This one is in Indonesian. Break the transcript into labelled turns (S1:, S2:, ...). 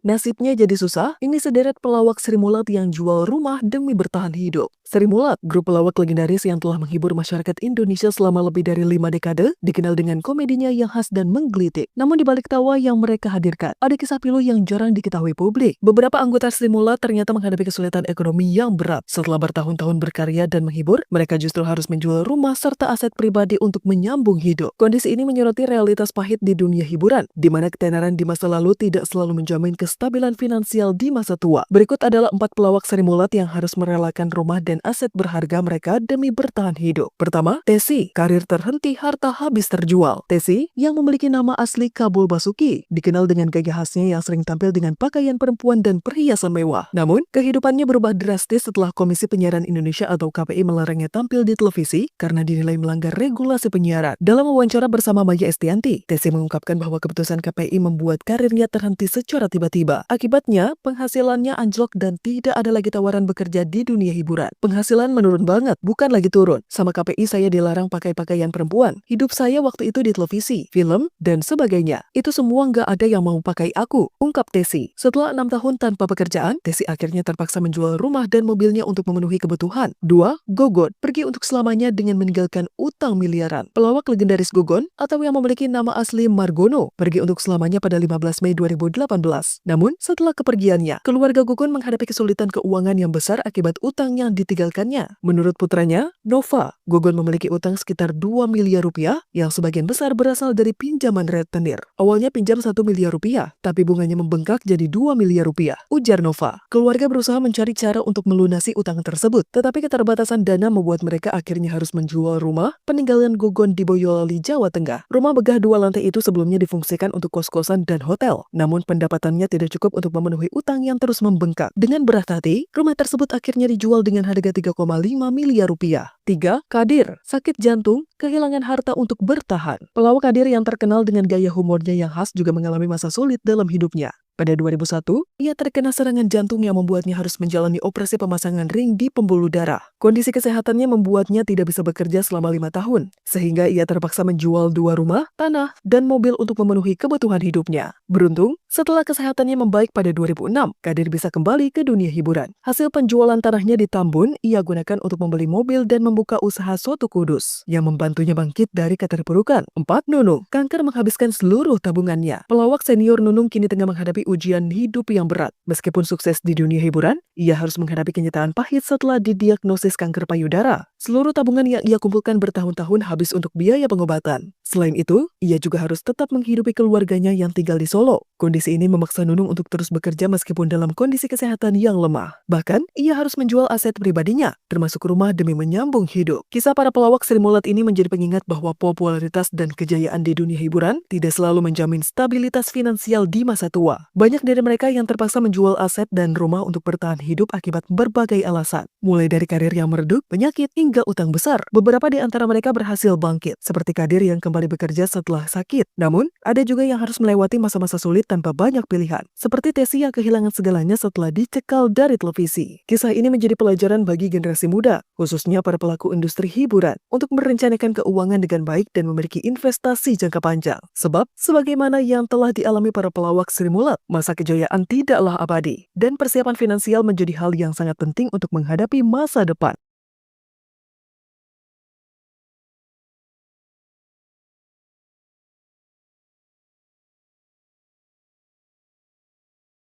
S1: Nasibnya jadi susah, ini sederet pelawak Sri Mulat yang jual rumah demi bertahan hidup. Sri Mulat, grup pelawak legendaris yang telah menghibur masyarakat Indonesia selama lebih dari 5 dekade, dikenal dengan komedinya yang khas dan menggelitik. Namun di balik tawa yang mereka hadirkan, ada kisah pilu yang jarang diketahui publik. Beberapa anggota Sri Mulat ternyata menghadapi kesulitan ekonomi yang berat. Setelah bertahun-tahun berkarya dan menghibur, mereka justru harus menjual rumah serta aset pribadi untuk menyambung hidup. Kondisi ini menyoroti realitas pahit di dunia hiburan, di mana ketenaran di masa lalu tidak selalu menjamin kestabilan finansial di masa tua. Berikut adalah 4 pelawak Sri Mulat yang harus merelakan rumah dan aset berharga mereka demi bertahan hidup. Pertama, Tesi, karir terhenti, harta habis terjual. Tesi, yang memiliki nama asli Kabul Basuki, dikenal dengan gaya khasnya yang sering tampil dengan pakaian perempuan dan perhiasan mewah. Namun, kehidupannya berubah drastis setelah Komisi Penyiaran Indonesia atau KPI melarangnya tampil di televisi karena dinilai melanggar regulasi penyiaran. Dalam wawancara bersama Maya Estianty, Tesi mengungkapkan bahwa keputusan KPI membuat karirnya terhenti secara tiba-tiba. Akibatnya, penghasilannya anjlok dan tidak ada lagi tawaran bekerja di dunia hiburan. Penghasilan menurun banget, bukan lagi turun. Sama KPI saya dilarang pakai pakaian perempuan. Hidup saya waktu itu di televisi, film, dan sebagainya. Itu semua nggak ada yang mau pakai aku, ungkap Tesi. Setelah 6 tahun tanpa pekerjaan, Tesi akhirnya terpaksa menjual rumah dan mobilnya untuk memenuhi kebutuhan. 2. Gogon, pergi untuk selamanya dengan meninggalkan utang miliaran. Pelawak legendaris Gogon, atau yang memiliki nama asli Margono, pergi untuk selamanya pada 15 Mei 2018. Namun, setelah kepergiannya, keluarga Gogon menghadapi kesulitan keuangan yang besar akibat utang yang ditinggalkannya. Menurut putranya, Nova, Gogon memiliki utang sekitar 2 miliar rupiah yang sebagian besar berasal dari pinjaman rentenir. Awalnya pinjam 1 miliar rupiah, tapi bunganya membengkak jadi 2 miliar rupiah. Ujar Nova, keluarga berusaha mencari cara untuk melunasi utang tersebut, tetapi keterbatasan dana membuat mereka akhirnya harus menjual rumah peninggalan Gogon di Boyolali, Jawa Tengah. Rumah begah 2 lantai itu sebelumnya difungsikan untuk kos-kosan dan hotel, namun pendapatannya tidak cukup untuk memenuhi utang yang terus membengkak. Dengan berat hati, rumah tersebut akhirnya dijual dengan harga 3,5 miliar rupiah. 3. Kadir, sakit jantung, kehilangan harta untuk bertahan. Pelawak Kadir yang terkenal dengan gaya humornya yang khas juga mengalami masa sulit dalam hidupnya. Pada 2001, ia terkena serangan jantung yang membuatnya harus menjalani operasi pemasangan ring di pembuluh darah. Kondisi kesehatannya membuatnya tidak bisa bekerja selama 5 tahun, sehingga ia terpaksa menjual 2 rumah, tanah, dan mobil untuk memenuhi kebutuhan hidupnya. Beruntung, setelah kesehatannya membaik pada 2006, Kadir bisa kembali ke dunia hiburan. Hasil penjualan tanahnya di Tambun, ia gunakan untuk membeli mobil dan membuka usaha soto kudus, yang membantunya bangkit dari keterpurukan. 4. Nunung, kanker menghabiskan seluruh tabungannya. Pelawak senior Nunung kini tengah menghadapi ujian hidup yang berat. Meskipun sukses di dunia hiburan, ia harus menghadapi kenyataan pahit setelah didiagnosis kanker payudara. Seluruh tabungan yang ia kumpulkan bertahun-tahun habis untuk biaya pengobatan. Selain itu, ia juga harus tetap menghidupi keluarganya yang tinggal di Solo. Kondisi ini memaksa Nunung untuk terus bekerja meskipun dalam kondisi kesehatan yang lemah. Bahkan, ia harus menjual aset pribadinya, termasuk rumah demi menyambung hidup. Kisah para pelawak Sri Mulat ini menjadi pengingat bahwa popularitas dan kejayaan di dunia hiburan tidak selalu menjamin stabilitas finansial di masa tua. Banyak dari mereka yang terpaksa menjual aset dan rumah untuk bertahan hidup akibat berbagai alasan. Mulai dari karir yang meredup, penyakit, hingga utang besar. Beberapa di antara mereka berhasil bangkit, seperti Kadir yang kembali bekerja setelah sakit. Namun, ada juga yang harus melewati masa-masa sulit tanpa banyak pilihan. Seperti Tesi yang kehilangan segalanya setelah dicekal dari televisi. Kisah ini menjadi pelajaran bagi generasi muda, khususnya para pelaku industri hiburan, untuk merencanakan keuangan dengan baik dan memiliki investasi jangka panjang. Sebab, sebagaimana yang telah dialami para pelawak Sri Mulat, masa kejayaan tidaklah abadi, dan persiapan finansial menjadi hal yang sangat penting untuk menghadapi masa depan.